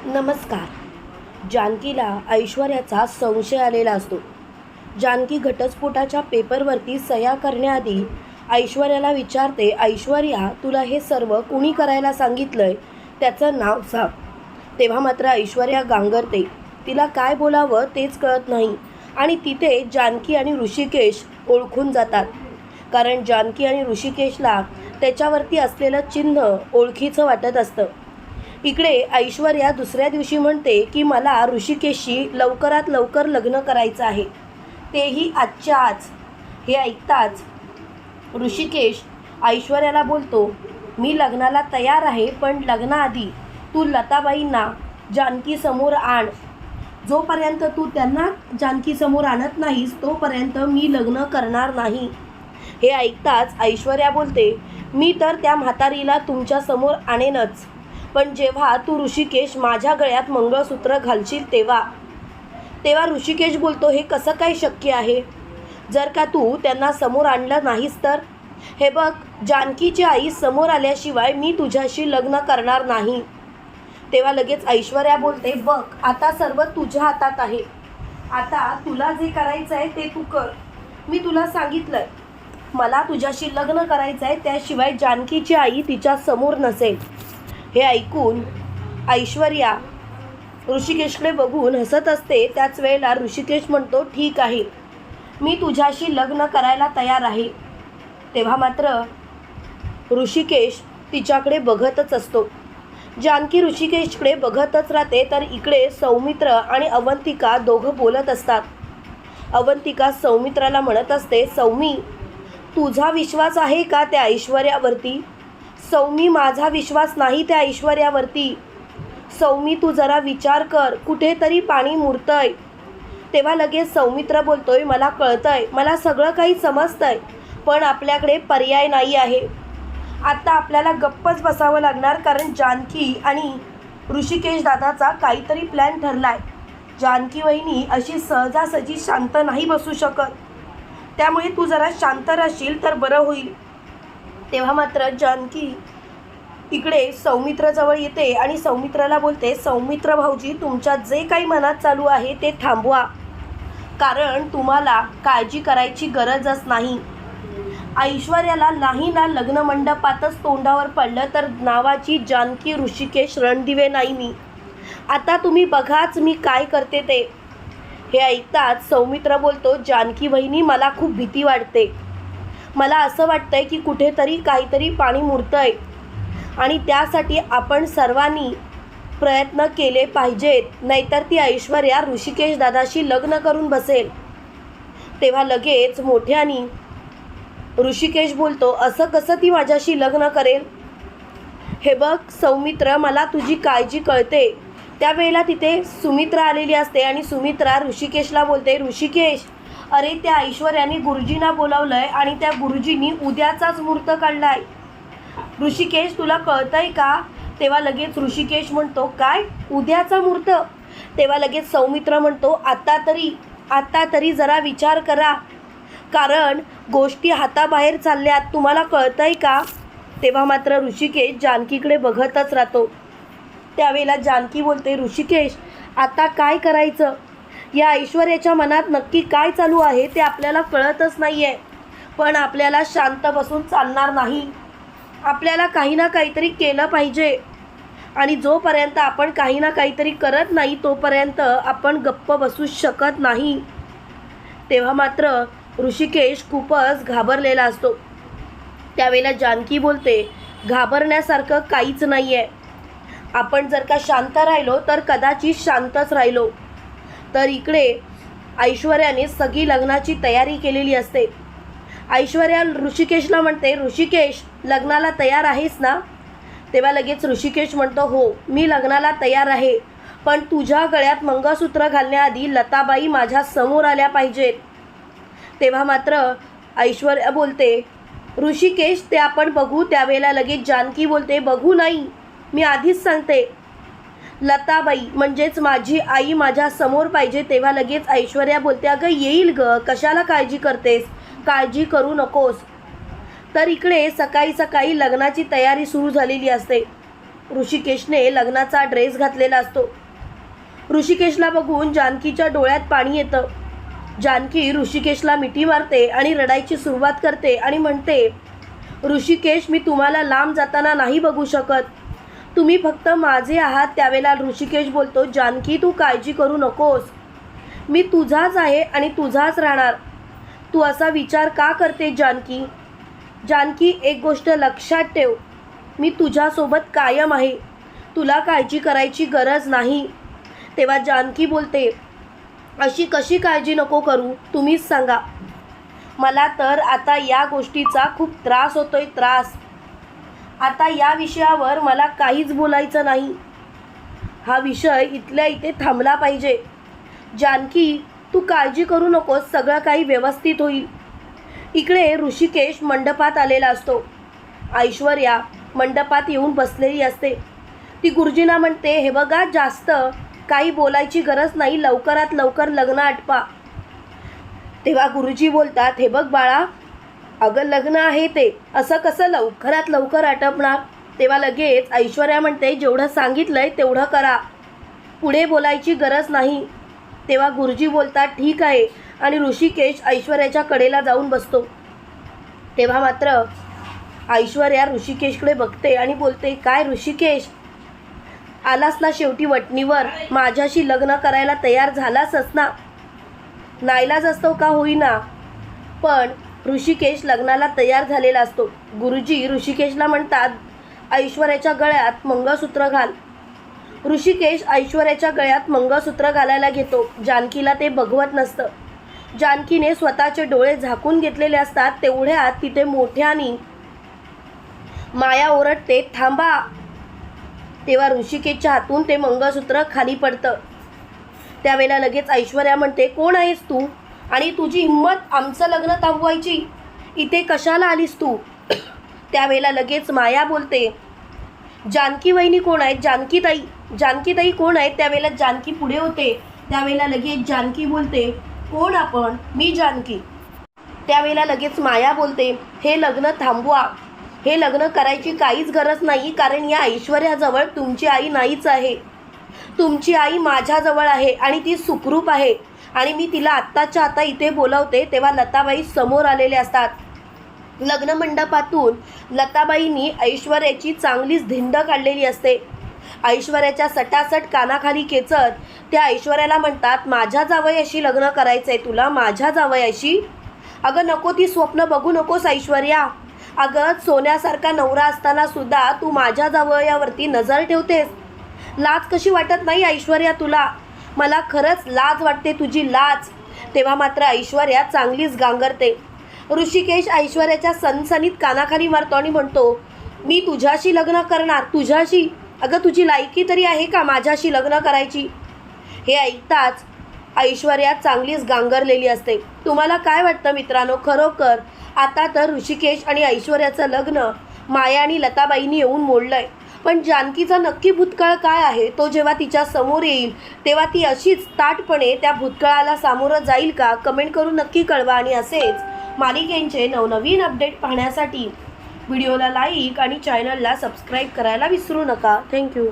नमस्कार. जानकीला ऐश्वर्याचा संशय आलेला असतो. जानकी घटस्फोटाच्या पेपरवरती सह्या करण्याआधी ऐश्वर्याला विचारते, ऐश्वर्या, तुला हे सर्व कुणी करायला सांगितलंय, त्याचं नाव सांग. तेव्हा मात्र ऐश्वर्या गांगरते. तिला काय बोलावं तेच कळत नाही. आणि तिथे जानकी आणि ऋषिकेश ओळखून जातात. कारण जानकी आणि ऋषिकेशला त्याच्यावरती असलेलं चिन्ह ओळखीचं वाटत असतं. इकडे ऐश्वर्या दुसऱ्या दिवशी म्हणते की मला ऋषिकेशशी लवकरात लवकर लग्न करायचं आहे, तेही आजच्या आज. हे ऐकताच ऋषिकेश ऐश्वर्याला बोलतो, मी लग्नाला तयार आहे, पण लग्नाआधी तू लताबाईंना जानकीसमोर आण. जोपर्यंत तू त्यांना जानकीसमोर आणत नाहीस तोपर्यंत मी लग्न करणार नाही. हे ऐकताच ऐश्वर्या बोलते, मी तर त्या म्हातारीला तुमच्यासमोर आणेनच, पण जेव्हा तू ऋषिकेश माझ्या गळ्यात मंगळसूत्र घालशील तेव्हा ऋषिकेश बोलतो, हे कसं काय शक्य आहे? जर का तू त्यांना समोर आणलं नाहीस तर? हे बघ, जानकीची आई समोर आल्याशिवाय मी तुझ्याशी लग्न करणार नाही. तेव्हा लगेच ऐश्वर्या बोलते, बघ, आता सर्व तुझ्या हातात आहे. आता तुला जे करायचं आहे ते तू कर. मी तुला सांगितलंय, मला तुझ्याशी लग्न करायचं आहे, त्याशिवाय जानकीची आई तिच्या समोर नसेल. हे ऐकून ऐश्वर्या ऋषिकेशकडे बघून हसत असते. त्याच वेळेला ऋषिकेश म्हणतो, ठीक आहे, मी तुझ्याशी लग्न करायला तयार आहे. तेव्हा मात्र ऋषिकेश तिच्याकडे बघतच असतो. जानकी ऋषिकेशकडे बघतच राहते. तर इकडे सौमित्र आणि अवंतिका दोघं बोलत असतात. अवंतिका सौमित्राला म्हणत असते, सौमी, तुझा विश्वास आहे का त्या ऐश्वर्यावरती? सौमी, माझा विश्वास नाही त्या ऐश्वर्यावरती. सौमी, तू जरा विचार कर, कुठेतरी पाणी मुरतंय. तेव्हा लगेच सौमित्र बोलतोय, मला कळतंय, मला सगळं काही समजतंय, पण आपल्याकडे पर्याय नाही आहे. आता आपल्याला गप्पच बसावं लागणार, कारण जानकी आणि ऋषिकेश दादाचा काहीतरी प्लॅन ठरलाय. जानकी वहिनी अशी सहजासहजी शांत नाही बसू शकत, त्यामुळे तू जरा शांत राहशील तर बरं होईल. तेव्हा मात्र जानकी इकडे सौमित्रजवळ येते आणि सौमित्राला बोलते, सौमित्र भाऊजी, तुमच्या जे काही मनात चालू आहे ते थांबवा, कारण तुम्हाला काळजी करायची गरजच नाही. ऐश्वर्याला नाही ना लग्न मंडपातच तोंडावर पडलं तर नावाची जानकी ऋषिकेश रणदिवे नाही मी. आता तुम्ही बघाच मी काय करते ते. हे ऐकताच सौमित्र बोलतो, जानकी वहिनी, मला खूप भीती वाटते. मला असं वाटतंय की कुठेतरी काहीतरी पाणी मुरतंय आणि त्यासाठी आपण सर्वांनी प्रयत्न केले पाहिजेत, नाहीतर ती ऐश्वर्या ऋषिकेश दादाशी लग्न करून बसेल. तेव्हा लगेच मोठ्यानी ऋषिकेश बोलतो, असं कसं ती माझ्याशी लग्न करेल? हे बघ सौमित्र, मला तुझी काळजी कळते. त्यावेळेला तिथे सुमित्रा आलेली असते आणि सुमित्रा ऋषिकेशला बोलते, ऋषिकेश, अरे त्या ऐश्वर्याने गुरुजींना बोलावलंय आणि त्या गुरुजींनी उद्याचाच मुहूर्त काढलाय. ऋषिकेश, तुला कळतंय का? तेव्हा लगेच ऋषिकेश म्हणतो, काय उद्याचा मुहूर्त? तेव्हा लगेच सौमित्र म्हणतो, आता तरी जरा विचार करा, कारण गोष्टी हाताबाहेर चालल्यात, तुम्हाला कळतंय का? तेव्हा मात्र ऋषिकेश जानकीकडे बघतच राहतो. त्यावेळेला जानकी बोलते, ऋषिकेश, आता काय करायचं? या ऐश्वर्याच्या मनात नक्की काय चालू आहे ते आपल्याला कळतच नाही आहे. पण आपल्याला शांत बसून चालणार नाही, आपल्याला काही ना काहीतरी केलं पाहिजे. आणि जोपर्यंत आपण काही ना काहीतरी करत नाही तोपर्यंत आपण गप्प बसू शकत नाही. तेव्हा मात्र ऋषिकेश खूपच घाबरलेला असतो. त्यावेळेला जानकी बोलते, घाबरण्यासारखं काहीच नाही आहे. आपण जर का शांत राहिलो तर कदाचित शांतच राहिलो. तर इकडे ऐश्वर्याने सगळी लग्नाची तयारी केलेली असते. ऐश्वर्या ऋषिकेशला म्हणते, ऋषिकेश, लग्नाला तयार आहेस ना? तेव्हा लगेच ऋषिकेश म्हणतो, हो, मी लग्नाला तयार आहे, पण तुझ्या गळ्यात मंगळसूत्र घालण्याआधी लताबाई माझ्या समोर आल्या पाहिजेत. तेव्हा मात्र ऐश्वर्या बोलते, ऋषिकेश, ते आपण बघू. त्यावेळेला लगेच जानकी बोलते, बघू नाही, मी आधीच सांगते, लताबाई म्हणजेच माझी आई माझ्या समोर पाहिजे. तेव्हा लगेच ऐश्वर्या बोलते, अगं येईल ग, कशाला काळजी करतेस, काळजी करू नकोस. तर इकडे सकाळी सकाळी लग्नाची तयारी सुरू झालेली असते. ऋषिकेशने लग्नाचा ड्रेस घातलेला असतो. ऋषिकेशला बघून जानकीच्या डोळ्यात पाणी येतं. जानकी ऋषिकेशला मिठी मारते आणि रडायची सुरुवात करते आणि म्हणते, ऋषिकेश, मी तुम्हाला लांब जाताना नाही बघू शकत. तुम्ही फक्त माझे आहात. त्यावेळेला ऋषिकेश बोलतो, जानकी तू काळजी करू नकोस. मी तुझाच आहे आणि तुझाच राहणार. तू असा विचार का करते जानकी? जानकी, एक गोष्ट लक्षात ठेव, मी तुझ्यासोबत कायम आहे. तुला काळजी करायची गरज नाही. तेव्हा जानकी बोलते, अशी कशी काळजी नको करू, तुम्हीच सांगा. मला तर आता या गोष्टीचा खूप त्रास होतोय, त्रास. आता या विषयावर मला काहीच बोलायचं नाही. हा विषय इथल्या इथे थांबला पाहिजे. जानकी, तू काळजी करू नकोस, सगळं काही व्यवस्थित होईल. इकडे ऋषिकेश मंडपात आलेला असतो. ऐश्वर्या मंडपात येऊन बसलेली असते. ती गुरुजींना म्हणते, हे बघा, जास्त काही बोलायची गरज नाही, लवकरात लवकर लग्न आटपा. तेव्हा गुरुजी बोलतात, हे बघ बाळा, अगं लग्न आहे ते, असं कसं लवकरात लवकर आटपणार? तेव्हा लगेच ऐश्वर्या म्हणते, जेवढं सांगितलंय तेवढं करा, पुढे बोलायची गरज नाही. तेव्हा गुरुजी बोलतात, ठीक आहे, आणि ऋषिकेश ऐश्वर्याच्या कडेला जाऊन बसतो. तेव्हा मात्र ऐश्वर्या ऋषिकेशकडे बघते आणि बोलते, काय ऋषिकेश, आलास ना शेवटी वटणीवर? माझ्याशी लग्न करायला तयार झालासच ना? नाईलाज असतो का होईना, पण ऋषिकेश लग्नाला तयार झालेला असतो. गुरुजी ऋषिकेशला म्हणतात, ऐश्वर्याच्या गळ्यात मंगळसूत्र घाल. ऋषिकेश ऐश्वर्याच्या गळ्यात मंगळसूत्र घालायला घेतो. जानकीला ते बघवत नसतं. जानकीने स्वतःचे डोळे झाकून घेतलेले असतात. तेवढ्यात तिथे मोठ्याने माया ओरडते, थांबा. तेव्हा ऋषिकेशच्या हातून ते मंगळसूत्र खाली पडतं. त्यावेळेला लगेच ऐश्वर्या म्हणते, कोण आहेस तू आणि तुझी हिंमत आमचं लग्न थांबवायची? इथे कशाला आलीस तू? त्यावेळेला लगेच माया बोलते, जानकी वहिनी कोण आहेत? जानकीताई कोण आहेत? त्यावेळेला जानकी पुढे होते. त्यावेळेला लगेच जानकी बोलते, कोण आपण? मी जानकी. त्यावेळेला लगेच माया बोलते, हे लग्न थांबवा. हे लग्न करायची काहीच गरज नाही, कारण या ऐश्वर्याजवळ तुमची आई नाहीच आहे. तुमची आई माझ्याजवळ आहे आणि ती सुखरूप आहे. आणि मी तिला आत्ताच्या आता इथे बोलवते. तेव्हा लताबाई समोर आलेले असतात. लग्न मंडपातून लताबाईंनी ऐश्वर्याची चांगलीच धिंड काढलेली असते. ऐश्वर्याच्या सटासट कानाखाली खेचत त्या ऐश्वर्याला म्हणतात, माझ्या जावयाशी लग्न करायचं आहे तुला? माझ्या जावयाशी? अगं नको, ती स्वप्न बघू नकोस ऐश्वर्या. अगं सोन्यासारखा नवरा असताना सुद्धा तू माझ्या जावयावरती नजर ठेवतेस. लाज कशी वाटत नाही ऐश्वर्या तुला? मला खरंच लाज वाटते, तुझी लाज. तेव्हा मात्र ऐश्वर्या चांगलीच गांगरते. ऋषिकेश ऐश्वर्याच्या सनसनीत कानाखाली मारतो आणि म्हणतो, मी तुझ्याशी लग्न करणार? तुझ्याशी? अगं तुझी लायकी तरी आहे का माझ्याशी लग्न करायची? हे ऐकताच ऐश्वर्या चांगलीच गांगरलेली असते. तुम्हाला काय वाटतं मित्रांनो, खरोखर आता तर ऋषिकेश आणि ऐश्वर्याचं लग्न माया आणि लताबाईंनी येऊन मोडलंय. पण जानकीचा नक्की भूतकाळ काय आहे, तो जेव्हा तिच्या समोर येईल तेव्हा ती अशीच ताठपणे त्या भूतकाळाला सामोरं जाईल का? कमेंट करून नक्की कळवा. आणि असेच मालिकेंचे नवनवीन अपडेट पाहण्यासाठी व्हिडिओला लाईक आणि चॅनलला सबस्क्राईब करायला विसरू नका. थँक्यू.